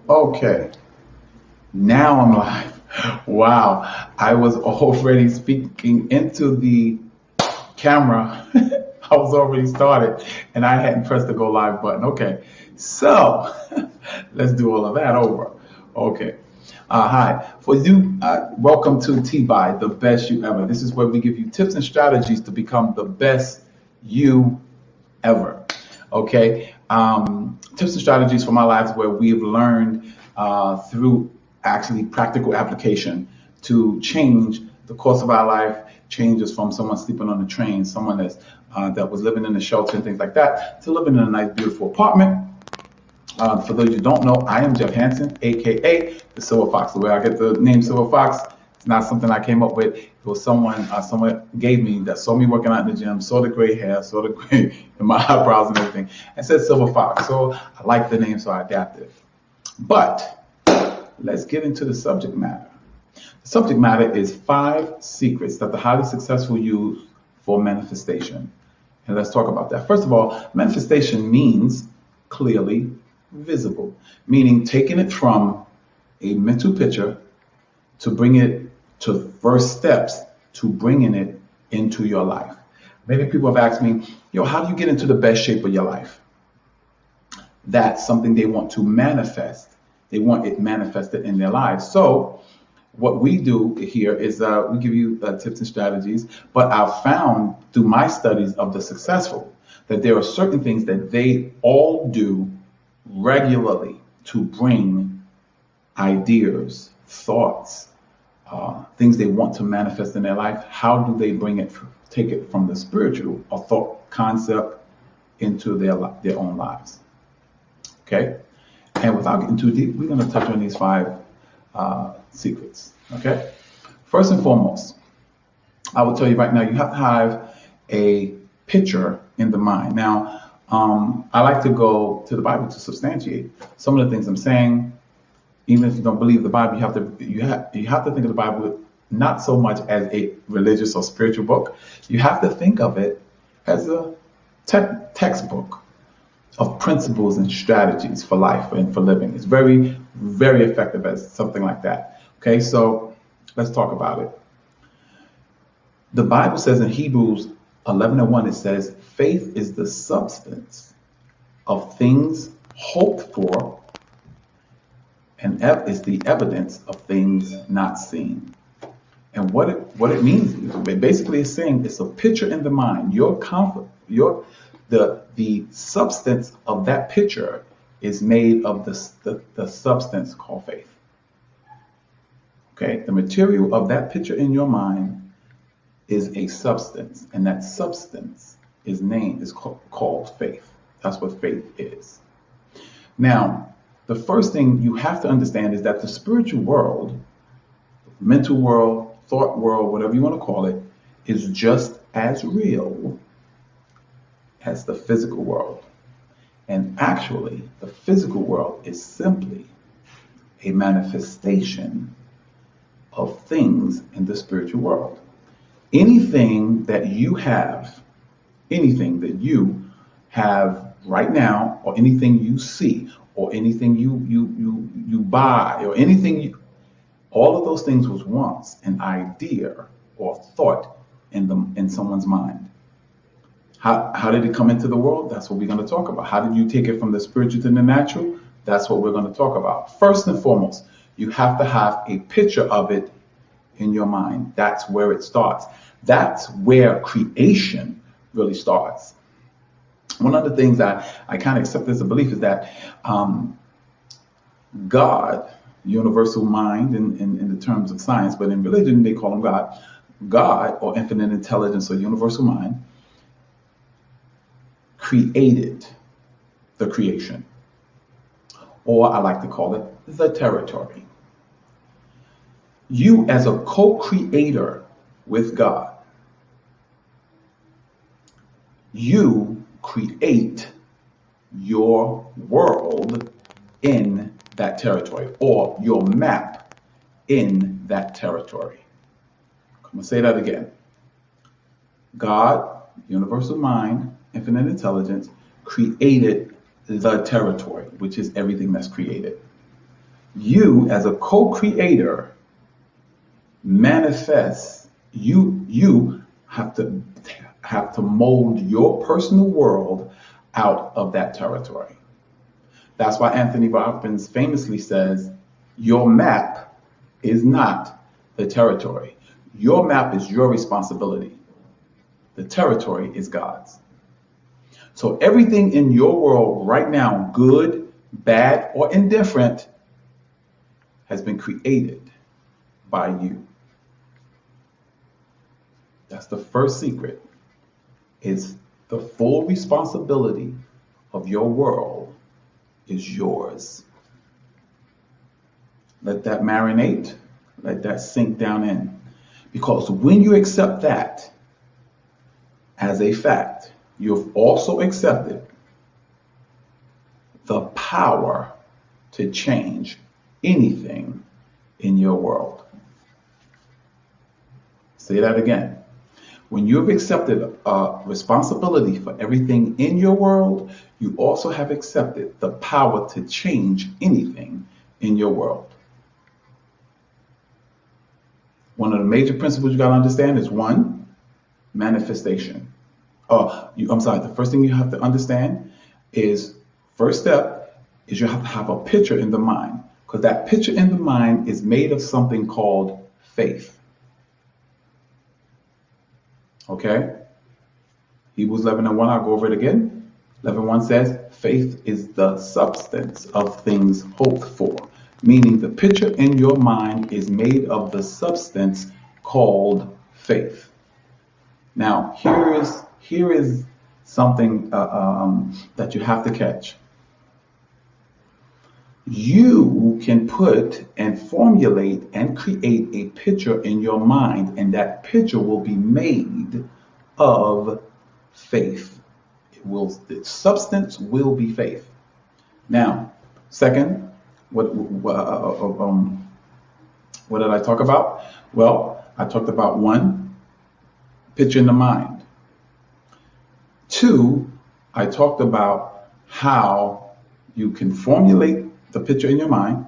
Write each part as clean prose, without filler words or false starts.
Okay, now I'm live. Wow, I was already speaking into the camera. I was already started and I hadn't pressed the go live button. Okay, so let's do all of that over. Okay. Hi, for you, welcome to TBYE, the best you ever. This is where we give you tips and strategies to become the best you ever. Okay, tips and strategies for my lives where we've learned through actually practical application to change the course of our life. Changes from someone sleeping on the train, someone that was living in a shelter and things like that, to living in a nice, beautiful apartment. For those who don't know, I am Jeff Hansen, aka the Silver Fox. The way I get the name Silver Fox, it's not something I came up with. It was someone gave me that saw me working out in the gym, saw the gray hair, saw the gray in my eyebrows and everything, and said Silver Fox. So I like the name, so I adapted. But let's get into the subject matter. The subject matter is 5 secrets that the highly successful use for manifestation. And let's talk about that. First of all, manifestation means clearly visible, meaning taking it from a mental picture to bring it to first steps to bringing it into your life. Many people have asked me, how do you get into the best shape of your life? That's something they want to manifest. They want it manifested in their lives. So what we do here is we give you tips and strategies, but I've found through my studies of the successful that there are certain things that they all do regularly to bring ideas, thoughts, things they want to manifest in their life. How do they take it from the spiritual or thought concept into their own lives? Okay, and without getting too deep, we're going to touch on these 5 secrets. Okay, first and foremost, I will tell you right now, you have to have a picture in the mind. Now, I like to go to the Bible to substantiate some of the things I'm saying. Even if you don't believe the Bible, you have to think of the Bible not so much as a religious or spiritual book. You have to think of it as a textbook of principles and strategies for life and for living. It's very, very effective as something like that. Okay, so let's talk about it. The Bible says in Hebrews 11:1, it says, faith is the substance of things hoped for and is the evidence of things not seen. And what it means, basically is saying it's a picture in the mind. The substance of that picture is made of the substance called faith. Okay, the material of that picture in your mind is a substance, and that substance is called faith. That's what faith is. Now, the first thing you have to understand is that the spiritual world, mental world, thought world, whatever you want to call it, is just as real as the physical world. And actually, the physical world is simply a manifestation of things in the spiritual world. Anything that you have right now, or anything you see, or anything you buy, or all of those things was once an idea or thought in someone's mind. How did it come into the world? That's what we're going to talk about. How did you take it from the spiritual to the natural? That's what we're going to talk about. First and foremost, you have to have a picture of it in your mind. That's where it starts. That's where creation really starts. One of the things that I kind of accept as a belief is that God, universal mind in the terms of science, but in religion they call him God. God, or infinite intelligence or universal mind, created the creation. Or I like to call it the territory. You as a co-creator with God, you create your world in that territory, or your map in that territory. I'm going to say that again. God, universal mind, infinite intelligence, created the territory, which is everything that's created. You, as a co-creator, manifest. You have to mold your personal world out of that territory. That's why Anthony Robbins famously says, your map is not the territory. Your map is your responsibility. The territory is God's. So everything in your world right now, good, bad, or indifferent, has been created by you. That's the first secret, is the full responsibility of your world is yours. Let that marinate, let that sink down in. Because when you accept that as a fact, you've also accepted the power to change anything in your world. Say that again. When you've accepted responsibility for everything in your world, you also have accepted the power to change anything in your world. One of the major principles you got to understand is one, manifestation. The first thing you have to understand is, first step is you have to have a picture in the mind, because that picture in the mind is made of something called faith. Okay? Hebrews 11:1, I'll go over it again. 11:1 says, faith is the substance of things hoped for. Meaning the picture in your mind is made of the substance called faith. Now, here is something that you have to catch. You can put and formulate and create a picture in your mind, and that picture will be made of faith. The substance will be faith. Now, second, what did I talk about? Well, I talked about one, picture in the mind. Two, I talked about how you can formulate the picture in your mind,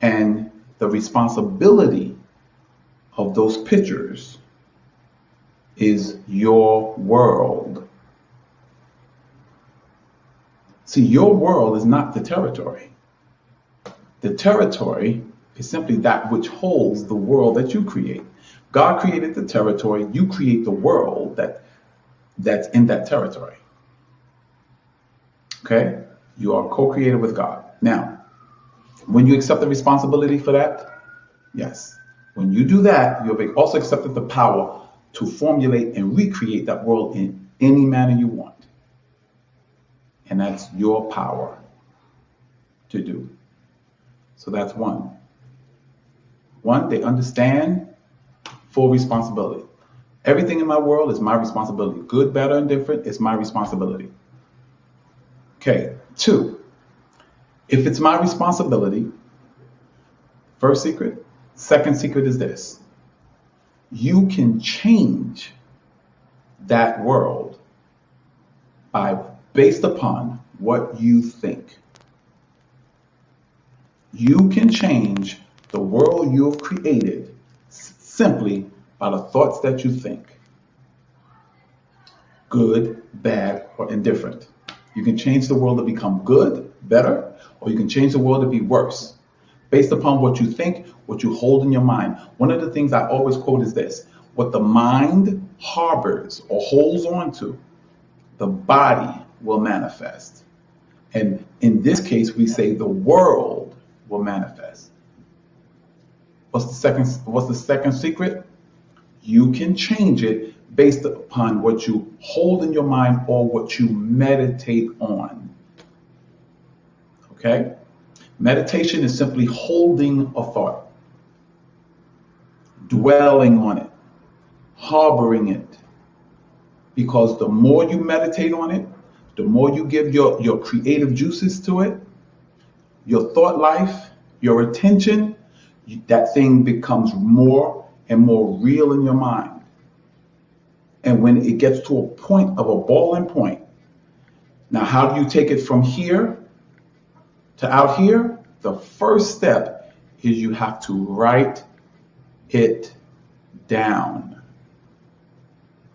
and the responsibility of those pictures is your world. See, your world is not the territory. The territory is simply that which holds the world that you create. God created the territory, you create the world that's in that territory. Okay? You are co-created with God. Now, when you accept the responsibility for that, yes. When you do that, you have also accepted the power to formulate and recreate that world in any manner you want. And that's your power to do. So that's one. One, they understand full responsibility. Everything in my world is my responsibility. Good, bad, or indifferent, it's my responsibility. Okay, two, if it's my responsibility, first secret. Second secret is this. You can change that world based upon what you think. You can change the world you have created simply by the thoughts that you think. Good, bad, or indifferent. You can change the world to become good, better, or you can change the world to be worse, based upon what you think, what you hold in your mind. One of the things I always quote is this: what the mind harbors or holds on to, the body will manifest. And in this case, we say the world will manifest. What's the second secret? You can change it based upon what you hold in your mind or what you meditate on. Okay? Meditation is simply holding a thought, dwelling on it, harboring it. Because the more you meditate on it, the more you give your creative juices to it, your thought life, your attention, that thing becomes more and more real in your mind. And when it gets to a point of a boiling point, now how do you take it from here to out here? the first step is you have to write it down.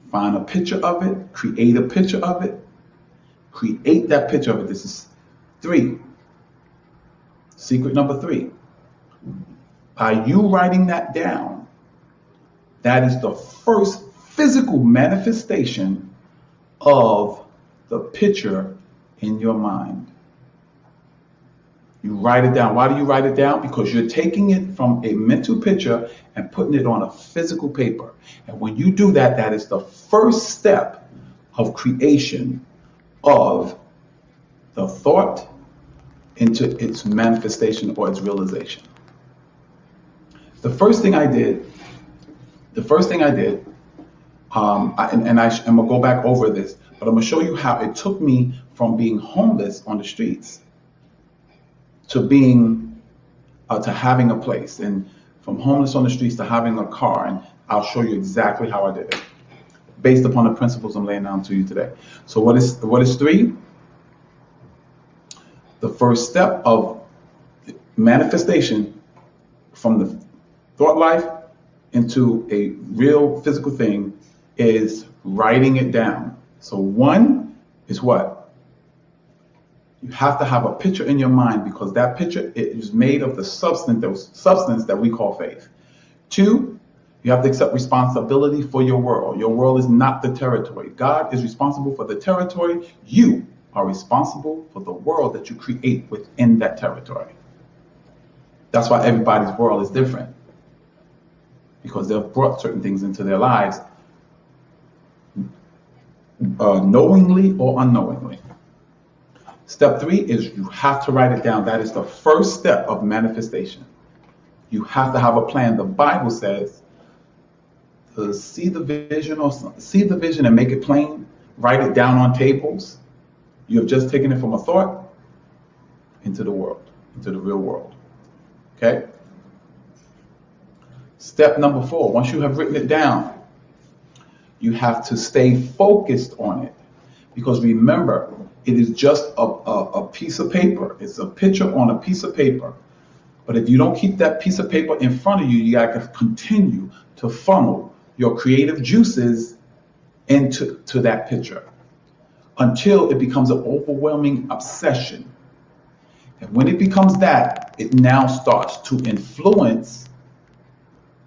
Find a picture of it, create a picture of it, create that picture of it. This is 3. Secret number 3. By you writing that down, that is the first physical manifestation of the picture in your mind. You write it down. Why do you write it down? Because you're taking it from a mental picture and putting it on a physical paper. And when you do that, that is the first step of creation of the thought into its manifestation or its realization. The first thing I did, I'm gonna go back over this, but I'm gonna show you how it took me from being homeless on the streets to being, to having a place, and from homeless on the streets to having a car, and I'll show you exactly how I did it, based upon the principles I'm laying down to you today. So what is 3? The first step of manifestation from the thought life into a real physical thing is writing it down. So 1 is what? You have to have a picture in your mind, because that picture is made of the substance that we call faith. 2, you have to accept responsibility for your world. Your world is not the territory. God is responsible for the territory. You are responsible for the world that you create within that territory. That's why everybody's world is different, because they've brought certain things into their lives knowingly or unknowingly. Step 3 is you have to write it down. That is the first step of manifestation. You have to have a plan. The Bible says to see the vision and make it plain, write it down on tables. You have just taken it from a thought into the world, into the real world. Okay? Step number 4, once you have written it down, you have to stay focused on it. Because remember, it is just a piece of paper. It's a picture on a piece of paper. But if you don't keep that piece of paper in front of you, you got to continue to funnel your creative juices into that picture until it becomes an overwhelming obsession. And when it becomes that, it now starts to influence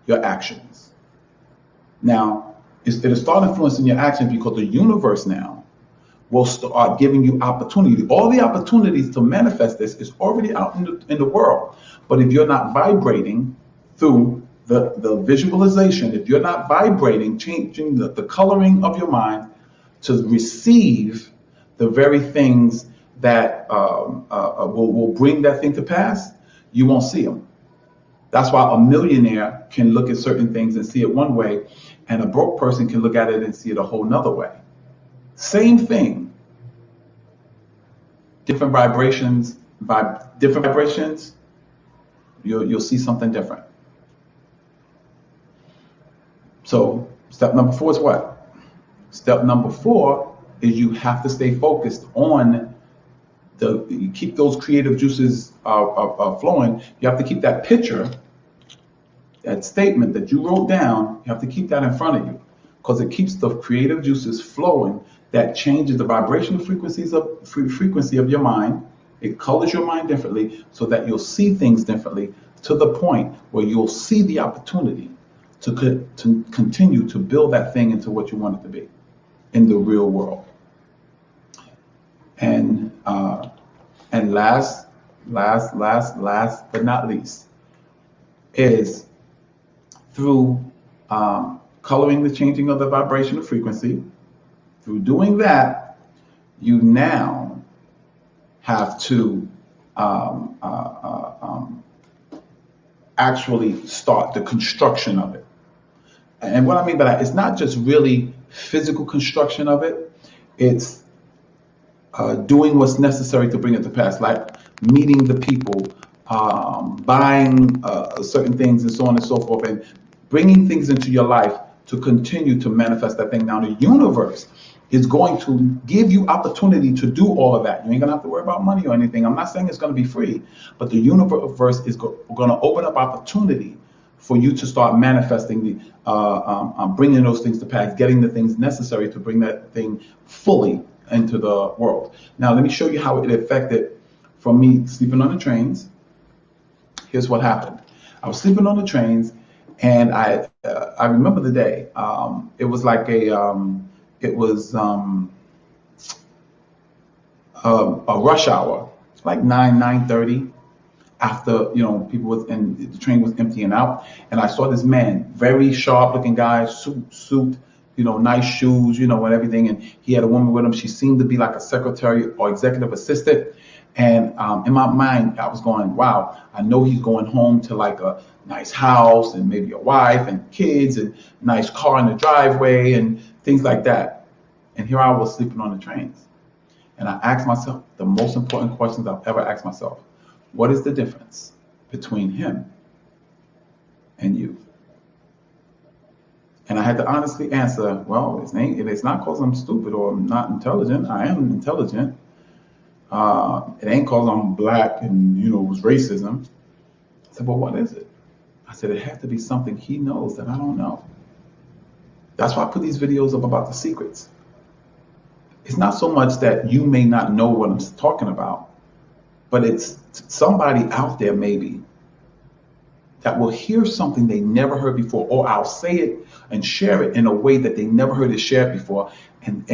your actions. Now, it'll start influencing your actions because the universe now will start giving you opportunity. All the opportunities to manifest this is already out in the world. But if you're not vibrating through the visualization, if you're not vibrating, changing the coloring of your mind to receive the very things that will bring that thing to pass, you won't see them. That's why a millionaire can look at certain things and see it one way, and a broke person can look at it and see it a whole nother way. Same thing. Different vibrations, you'll see something different. So step number 4 is what? Step number 4 is you have to stay focused on you keep those creative juices flowing. You have to keep that picture, that statement that you wrote down, you have to keep that in front of you, because it keeps the creative juices flowing. That changes the vibrational frequency of your mind. It colors your mind differently so that you'll see things differently, to the point where you'll see the opportunity to continue to build that thing into what you want it to be in the real world. And last but not least is through coloring the changing of the vibrational frequency. Through doing that, you now have to actually start the construction of it. And what I mean by that, it's not just really physical construction of it. It's doing what's necessary to bring it to pass, like meeting the people, buying certain things, and so on and so forth, and bringing things into your life to continue to manifest that thing. Now, the universe is going to give you opportunity to do all of that. You ain't gonna have to worry about money or anything. I'm not saying it's gonna be free, but the universe is gonna open up opportunity for you to start manifesting bringing those things to pass, getting the things necessary to bring that thing fully into the world. Now, let me show you how it affected from me sleeping on the trains. Here's what happened. I was sleeping on the trains, and I remember the day. It was like a rush hour. It's like 9:30. After people was and the train was emptying out, and I saw this man, very sharp looking guy, suit, nice shoes, and everything, and he had a woman with him. She seemed to be like a secretary or executive assistant, and in my mind I was going, wow, I know he's going home to like a nice house and maybe a wife and kids and nice car in the driveway and things like that. And here I was sleeping on the trains, and I asked myself the most important questions I've ever asked myself. What is the difference between him and you? And I had to honestly answer, well, it's not because I'm stupid or I'm not intelligent. I am intelligent. It ain't because I'm black and, it was racism. I said, well, what is it? I said, it has to be something he knows that I don't know. That's why I put these videos up about the secrets. It's not so much that you may not know what I'm talking about, but it's somebody out there maybe that will hear something they never heard before, or I'll say it and share it in a way that they never heard it shared before, and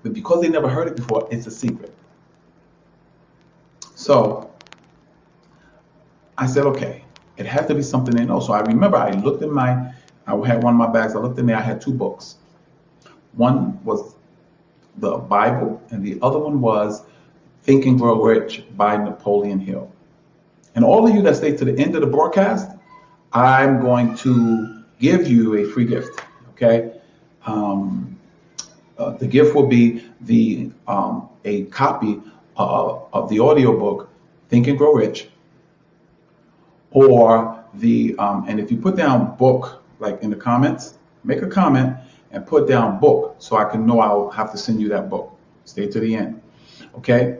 because they never heard it before, it's a secret. So I said, okay, it had to be something they know. So I remember I looked in I had one of my bags. I looked in there. I had two books. One was the Bible, and the other one was Think and Grow Rich by Napoleon Hill. And all of you that stay to the end of the broadcast, I'm going to give you a free gift. Okay, the gift will be a copy of the audiobook Think and Grow Rich, or and if you put down book like in the comments, make a comment and put down book so I can know I'll have to send you that book. Stay to the end. Okay.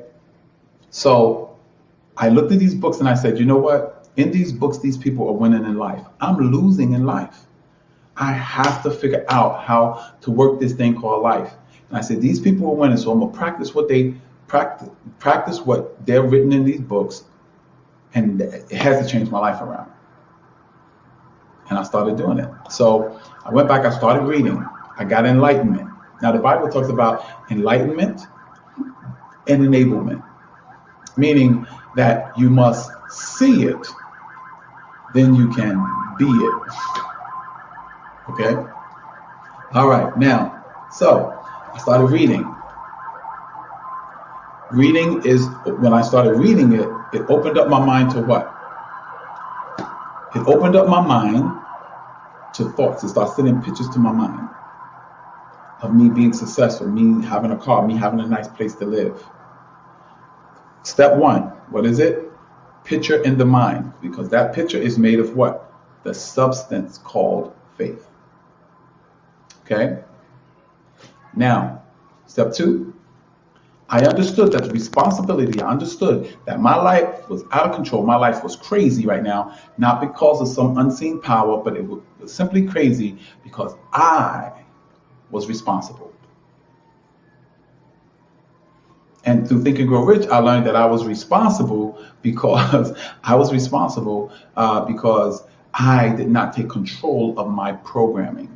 So I looked at these books and I said, you know what? In these books, these people are winning in life. I'm losing in life. I have to figure out how to work this thing called life. And I said, these people are winning, so I'm gonna practice what they're written in these books, and it has to change my life around. And I started doing it. So I went back, I started reading. I got enlightenment. Now the Bible talks about enlightenment and enablement, meaning that you must see it, then you can be it. Okay? All right, now, so I started reading. Reading is, when I started reading it, it opened up my mind to what? It opened up my mind to thoughts. It started sending pictures to my mind of me being successful, me having a car, me having a nice place to live. Step one, what is it? Picture in the mind, because that picture is made of what? The substance called faith. Okay? Now, step two, I understood that the responsibility, I understood that my life was out of control. My life was crazy right now, not because of some unseen power, but it was simply crazy because I was responsible. And through Think and Grow Rich, I learned that I was responsible because because I did not take control of my programming.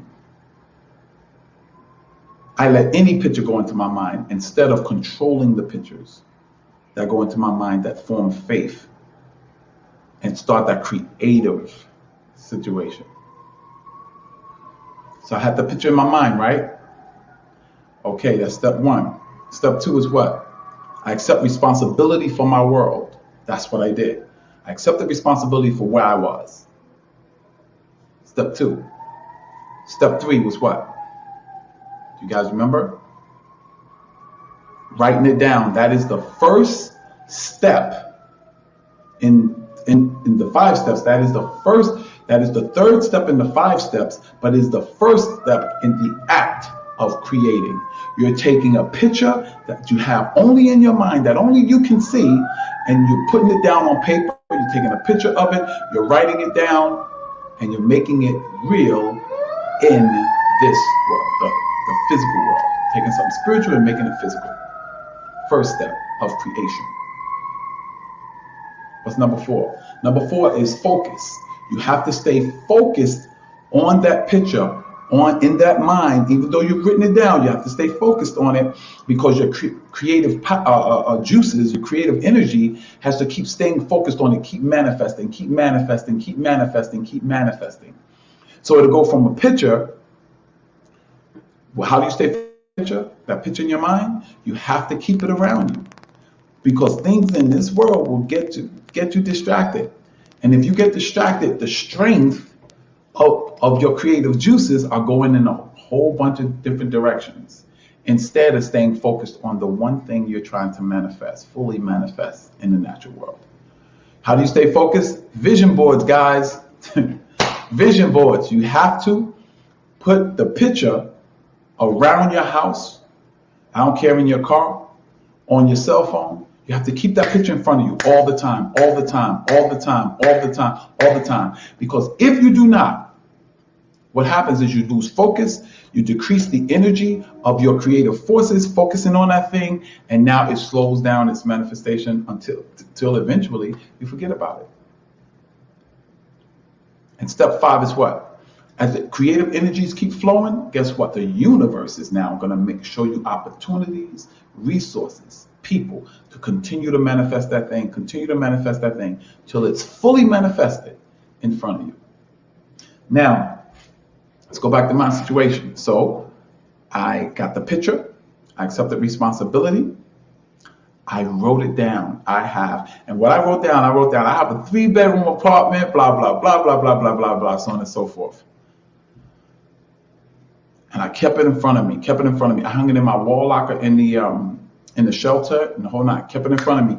I let any picture go into my mind instead of controlling the pictures that go into my mind that form faith and start that creative situation. So I had the picture in my mind, right? Okay, that's step one. Step two is what? I accept responsibility for my world. That's what I did. I accepted responsibility for where I was. Step two. Step three was what? You guys remember? Writing it down. That is the first step in the the 5 steps. That is the third step in the 5 steps, but is the first step in the act of creating. You're taking a picture that you have only in your mind, that only you can see, and you're putting it down on paper. You're taking a picture of it, you're writing it down, and you're making it real in this world, the physical world. Taking something spiritual and making it physical. First step of creation. What's number 4? Number 4 is focus. You have to stay focused on that picture, in that mind. Even though you've written it down, you have to stay focused on it, because your creative juices, your creative energy has to keep staying focused on it, keep manifesting, keep manifesting, keep manifesting, keep manifesting. So it'll go from a picture. Well, how do you stay picture? That picture in your mind, you have to keep it around you, because things in this world will get you distracted. And if you get distracted, the strength of your creative juices are going in a whole bunch of different directions, instead of staying focused on the one thing you're trying to manifest, fully manifest in the natural world. How do you stay focused? Vision boards, guys. Vision boards. You have to put the picture around your house. I don't care, in your car, on your cell phone. You have to keep that picture in front of you all the time, all the time, all the time, all the time, all the time. Because if you do not, what happens is you lose focus, you decrease the energy of your creative forces focusing on that thing, and now it slows down its manifestation until eventually you forget about it. And step 5 is what? As the creative energies keep flowing, guess what? The universe is now going to show you opportunities, resources, people to continue to manifest that thing, till it's fully manifested in front of you. Now, let's go back to my situation. So I got the picture, I accepted responsibility, I wrote it down. And what I wrote down, I have a 3-bedroom apartment, blah, blah, blah, blah, blah, blah, blah, blah, so on and so forth. And I kept it in front of me. I hung it in my wall locker in the shelter, and the whole night. Kept it in front of me.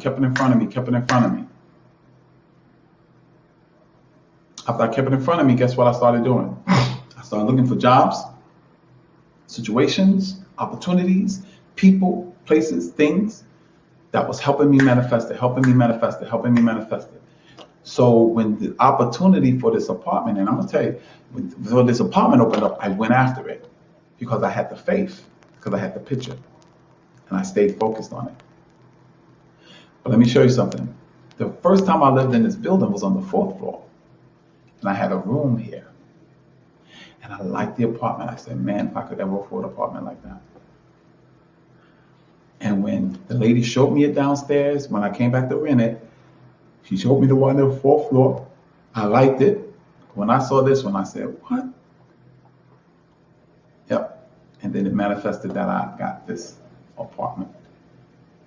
After I kept it in front of me, guess what I started doing? I started looking for jobs, situations, opportunities, people, places, things that was helping me manifest it. So when the opportunity for this apartment, and I'm going to tell you, when this apartment opened up, I went after it because I had the faith, because I had the picture, and I stayed focused on it. But let me show you something. The first time I lived in this building was on the 4th floor, and I had a room here. And I liked the apartment. I said, man, if I could ever afford an apartment like that. And when the lady showed me it downstairs, when I came back to rent it, she showed me the one on the 4th floor. I liked it. When I saw this one, I said, what? Yep. And then it manifested that I got this apartment.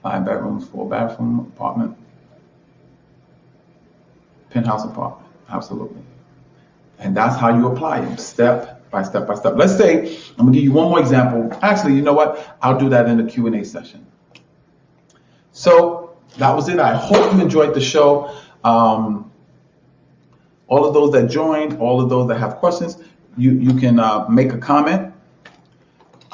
5 bedrooms, 4-bathroom apartment. Penthouse apartment. Absolutely. And that's how you apply them, step by step by step. Let's say, I'm going to give you one more example. Actually, you know what? I'll do that in the Q&A session. So that was it. I hope you enjoyed the show. All of those that joined, all of those that have questions, you can make a comment.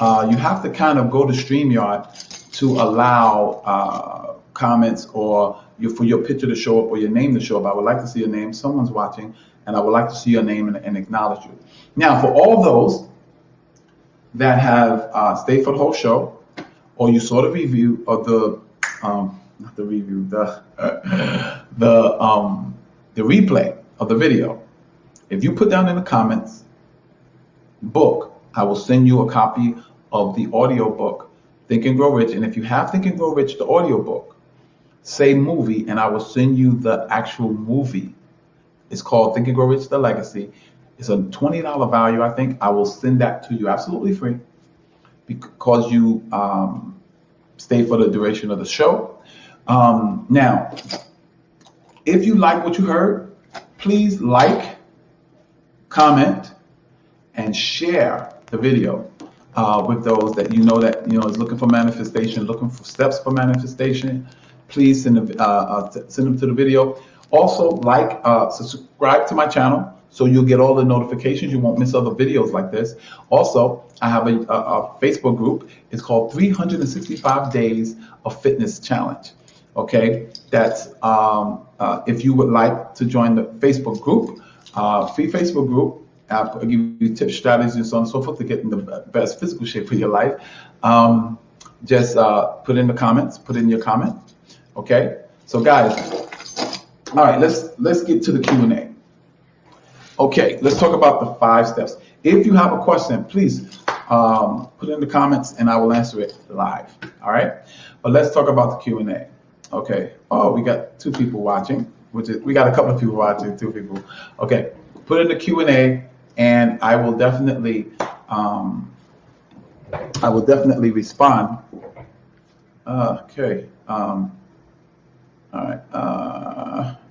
You have to kind of go to StreamYard to allow comments or for your picture to show up or your name to show up. I would like to see your name. Someone's watching, and I would like to see your name and acknowledge you. Now, for all those that have stayed for the whole show, or you saw the review of the replay of the video, if you put down in the comments book, I will send you a copy of the audio book, Think and Grow Rich. And if you have Think and Grow Rich, the audio book, say movie, and I will send you the actual movie. It's called Think and Grow Rich, The Legacy. It's a $20 value, I think. I will send that to you absolutely free because you stay for the duration of the show. Now, if you like what you heard, please like, comment, and share the video with those that you know is looking for manifestation, looking for steps for manifestation. Please send them to the video. Also, subscribe to my channel so you'll get all the notifications. You won't miss other videos like this. Also, I have a Facebook group. It's called 365 Days of Fitness Challenge. Okay, that's if you would like to join the Facebook group, free Facebook group. I'll give you tips, strategies, and so on and so forth to get in the best physical shape for your life. Just put in the comments. Put in your comment. Okay. So guys, all right. Let's get to the Q&A. Okay. Let's talk about the 5 steps. If you have a question, please put in the comments and I will answer it live. All right. But let's talk about the Q&A. Okay. Oh, we got 2 people watching. We got a couple of people watching. 2 people. Okay. Put in the Q&A. And I will definitely respond. Okay. All right.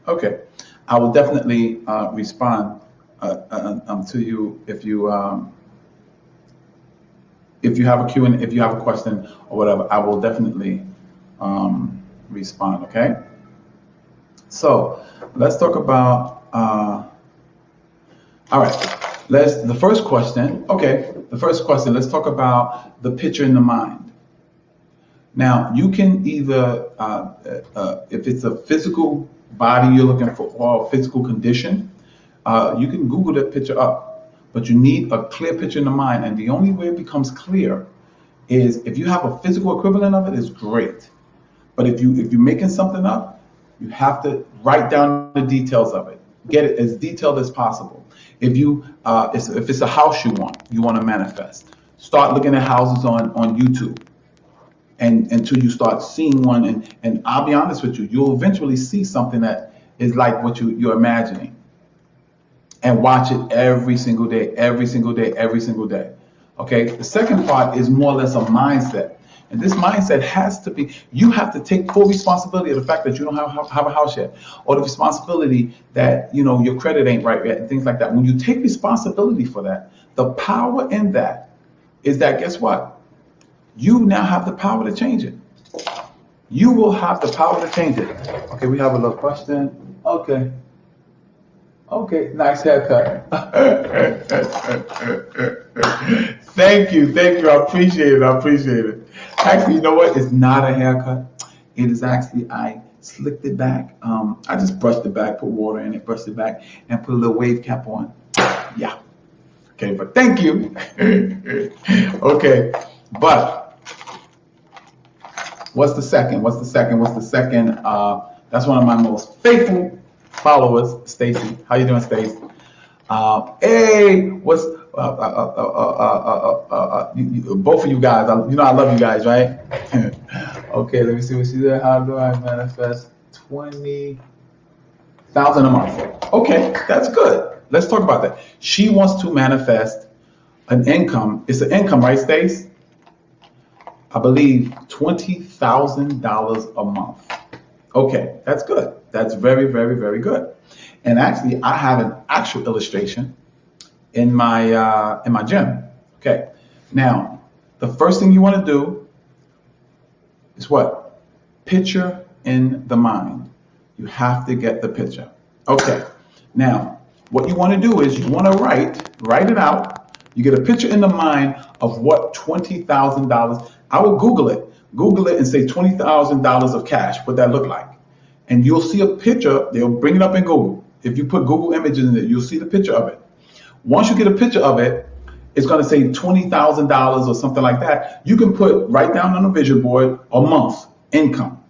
Okay. I will definitely respond to you if you have a Q&A, if you have a question or whatever. I will definitely respond. Okay. So let's talk about. All right. The first question, let's talk about the picture in the mind. Now, you can either, if it's a physical body you're looking for or a physical condition, you can Google that picture up, but you need a clear picture in the mind. And the only way it becomes clear is if you have a physical equivalent of it, is great. But if you're making something up, you have to write down the details of it. Get it as detailed as possible. If it's a house you want to manifest, start looking at houses on YouTube, and until you start seeing one, and I'll be honest with you, you'll eventually see something that is like what you're imagining, and watch it every single day. Okay. The second part is more or less a mindset. And this mindset has to be, you have to take full responsibility of the fact that you don't have a house yet, or the responsibility that, your credit ain't right yet, and things like that. When you take responsibility for that, the power in that is that, guess what? You now have the power to change it. You will have the power to change it. Okay, we have a little question. Okay, nice haircut. Thank you. I appreciate it. Actually, you know what? It's not a haircut. It is actually, I slicked it back. I just brushed it back, put water in it, brushed it back, and put a little wave cap on. Yeah. Okay, but thank you. Okay, but what's the second? That's one of my most faithful followers, Stacy. How you doing, Stacy? Hey, what's both of you guys? I love you guys, right? Okay, let me see what she said. How do I manifest 20,000 a month? Okay, that's good. Let's talk about that. She wants to manifest an income. It's an income, right, Stace? I believe $20,000 a month. Okay, that's good. That's very, very, very good. And actually, I have an actual illustration in my gym. Okay. Now, the first thing you want to do is what? Picture in the mind. You have to get the picture. Okay. Now, what you want to do is you want to write it out. You get a picture in the mind of what $20,000. I will Google it and say $20,000 of cash. What that look like? And you'll see a picture. They'll bring it up in Google. If you put Google images in it, you'll see the picture of it. Once you get a picture of it, it's going to say $20,000 or something like that. You can write down on a vision board a month income.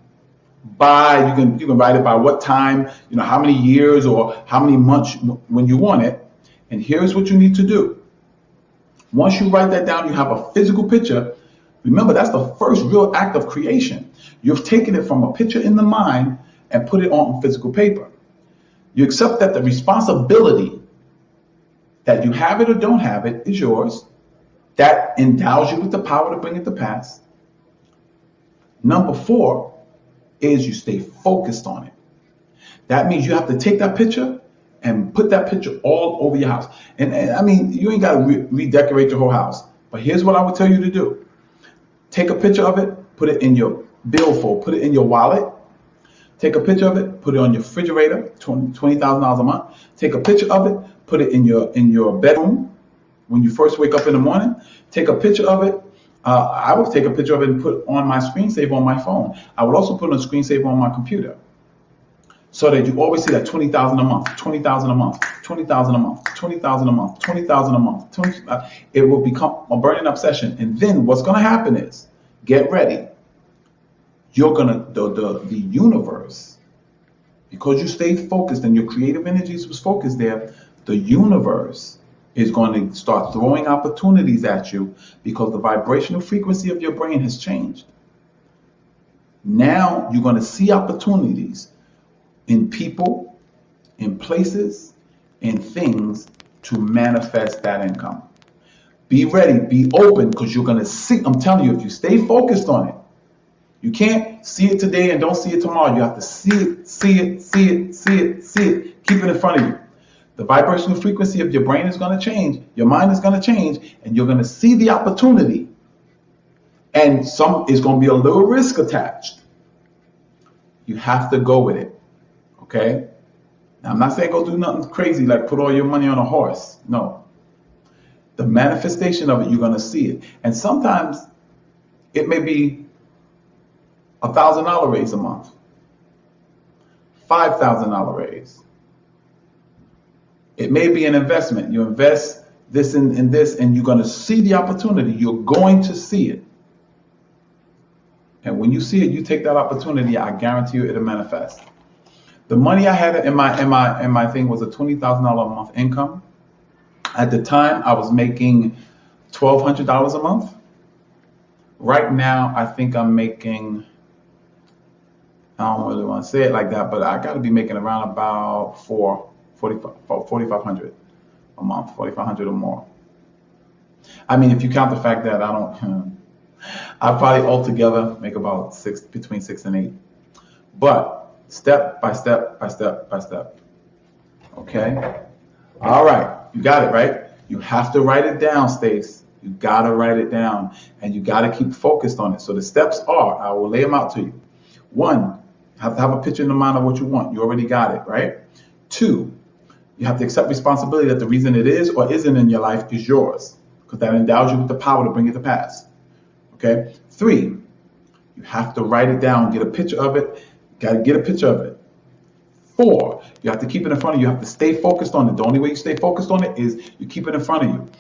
You can write it by what time, how many years or how many months when you want it. And here's what you need to do. Once you write that down, you have a physical picture. Remember, that's the first real act of creation. You've taken it from a picture in the mind and put it on physical paper. You accept that the responsibility that you have it or don't have it is yours. That endows you with the power to bring it to pass. Number 4 is you stay focused on it. That means you have to take that picture and put that picture all over your house. And I mean, you ain't got to redecorate your whole house. But here's what I would tell you to do. Take a picture of it, put it in your billfold, put it in your wallet. Take a picture of it, put it on your refrigerator, $20,000 a month. Take a picture of it, put it in your bedroom when you first wake up in the morning. Take a picture of it. I would take a picture of it and put on my screensaver on my phone. I would also put on a screensaver on my computer, so that you always see that 20,000 a month, 20,000 a month, 20,000 a month, 20,000 a month, 20,000 a month. It will become a burning obsession. And then what's going to happen is, get ready. You're gonna the universe, because you stayed focused and your creative energies was focused there. The universe is going to start throwing opportunities at you because the vibrational frequency of your brain has changed. Now you're going to see opportunities in people, in places, in things to manifest that income. Be ready, be open, because you're going to see. I'm telling you, if you stay focused on it, you can't see it today and don't see it tomorrow. You have to see it, see it, see it, see it, see it. Keep it in front of you. The vibrational frequency of your brain is going to change. Your mind is going to change, and you're going to see the opportunity. And some is going to be a little risk attached. You have to go with it. Okay? Now, I'm not saying go do nothing crazy like put all your money on a horse. No. The manifestation of it, you're going to see it. And sometimes it may be $1,000 raise a month, $5,000 raise. It may be an investment. You invest this in this, and you're going to see the opportunity. You're going to see it. And when you see it, you take that opportunity. I guarantee you it'll manifest. The money I had in my thing was a $20,000 a month income. At the time, I was making $1,200 a month. Right now, I think I'm making, I don't really want to say it like that, but I got to be making around about $4,500 a month, $4,500 or more. I mean, if you count the fact that I probably altogether make about between 6 and 8. But step by step by step by step. Okay? All right. You got it, right? You have to write it down, Stace. You got to write it down, and you got to keep focused on it. So the steps are, I will lay them out to you. 1, you have to have a picture in the mind of what you want. You already got it, right? 2, you have to accept responsibility that the reason it is or isn't in your life is yours, because that endows you with the power to bring it to pass. Okay? 3, you have to write it down, get a picture of it. Got to get a picture of it. 4, you have to keep it in front of you. You have to stay focused on it. The only way you stay focused on it is you keep it in front of you.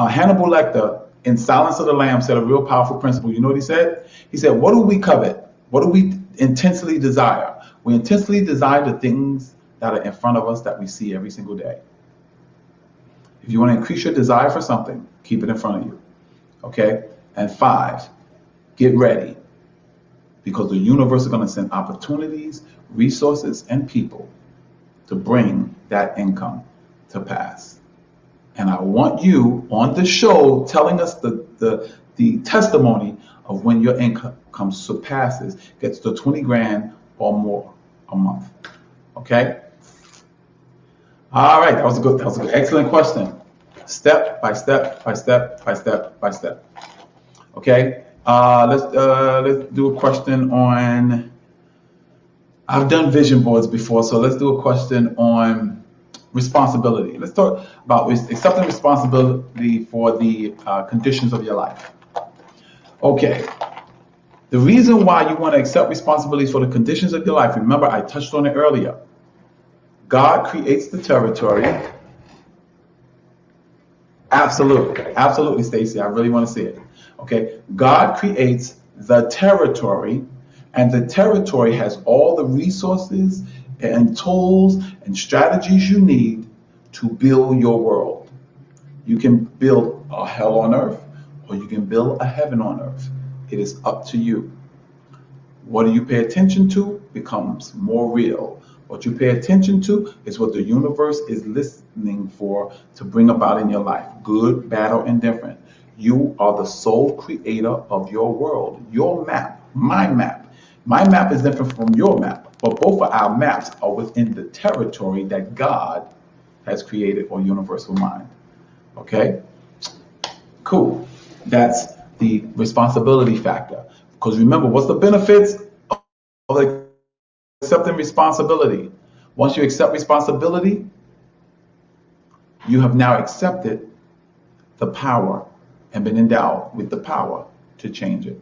Hannibal Lecter, in Silence of the Lambs, said a real powerful principle. You know what he said? He said, what do we covet? What do we intensely desire? We intensely desire the things that are in front of us that we see every single day. If you want to increase your desire for something, keep it in front of you. Okay? And 5, get ready. Because the universe is going to send opportunities, resources, and people to bring that income to pass. And I want you on the show telling us the testimony of when your income surpasses, gets to 20 grand or more a month. Okay? All right, that was a good, excellent question. Step by step by step by step by step. Okay? Let's do a question on, I've done vision boards before, so let's do a question on responsibility. Let's talk about accepting responsibility for the conditions of your life. Okay. The reason why you want to accept responsibilities for the conditions of your life, remember I touched on it earlier. God creates the territory. Absolutely, Stacy. I really want to see it. Okay. God creates the territory, and the territory has all the resources and tools and strategies you need to build your world. You can build a hell on earth, or you can build a heaven on earth. It is up to you. What do you pay attention to becomes more real. What you pay attention to is what the universe is listening for to bring about in your life, good, bad, or indifferent. You are the sole creator of your world. Your map, my map. My map is different from your map, but both of our maps are within the territory that God has created, or universal mind. Okay? Cool. That's the responsibility factor. Because remember, what's the benefits of the accepting responsibility. Once you accept responsibility, you have now accepted the power and been endowed with the power to change it.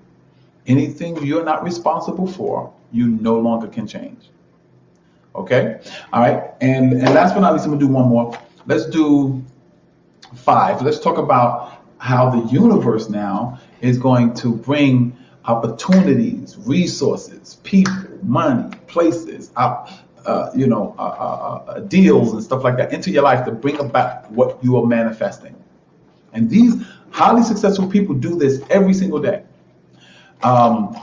Anything you're not responsible for, you no longer can change. Okay? All right. And last but not least, I'm going to do one more. Let's do 5. Let's talk about how the universe now is going to bring opportunities, resources, people, money, places, deals and stuff like that into your life to bring about what you are manifesting. And these highly successful people do this every single day. How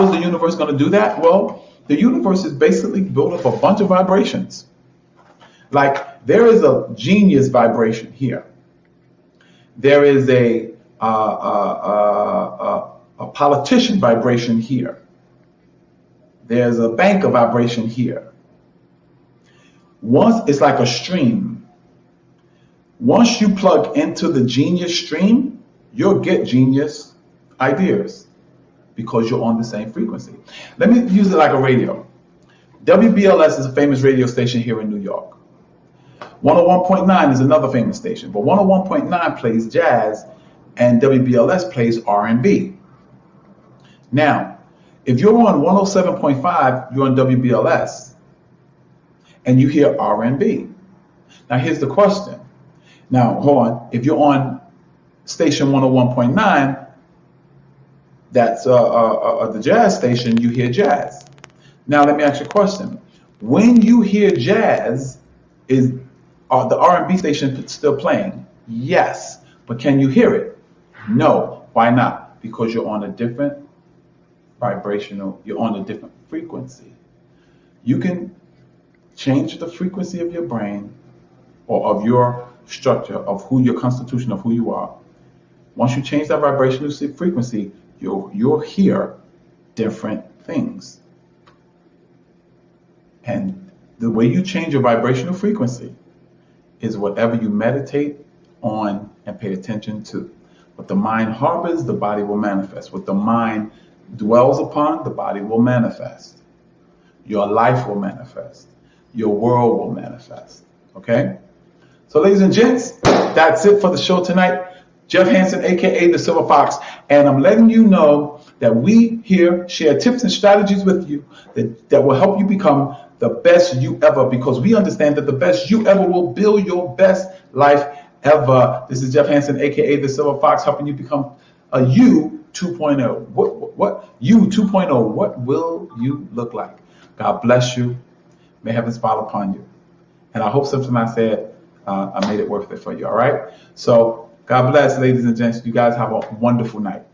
is the universe going to do that? Well, the universe is basically built of a bunch of vibrations. Like there is a genius vibration here. There is a politician vibration here. There's a banker vibration here. Once it's like a stream. Once you plug into the genius stream, you'll get genius ideas because you're on the same frequency. Let me use it like a radio. WBLS is a famous radio station here in New York. 101.9 is another famous station, but 101.9 plays jazz and WBLS plays R&B. Now, if you're on 107.5, you're on WBLS, and you hear R&B. Now, here's the question. Now, hold on. If you're on station 101.9, that's the jazz station, you hear jazz. Now, let me ask you a question. When you hear jazz, is the R&B station still playing? Yes. But can you hear it? No. Why not? Because you're on a different you're on a different frequency. You can change the frequency of your brain or of your structure, of who your constitution, of who you are. Once you change that vibrational frequency, you'll hear different things. And the way you change your vibrational frequency is whatever you meditate on and pay attention to. What the mind harbors, the body will manifest. What the mind dwells upon, the body will manifest. Your life will manifest. Your world will manifest. Okay? So ladies and gents, that's it for the show tonight. Jeff Hansen, aka the Silver Fox, and I'm letting you know that we here share tips and strategies with you that will help you become the best you ever, because we understand that the best you ever will build your best life ever. This is Jeff Hansen, aka the Silver Fox, helping you become a you 2.0. What you 2.0? What will you look like? God bless you. May heaven smile upon you. And I hope something I said, I made it worth it for you. All right. So God bless, ladies and gents. You guys have a wonderful night.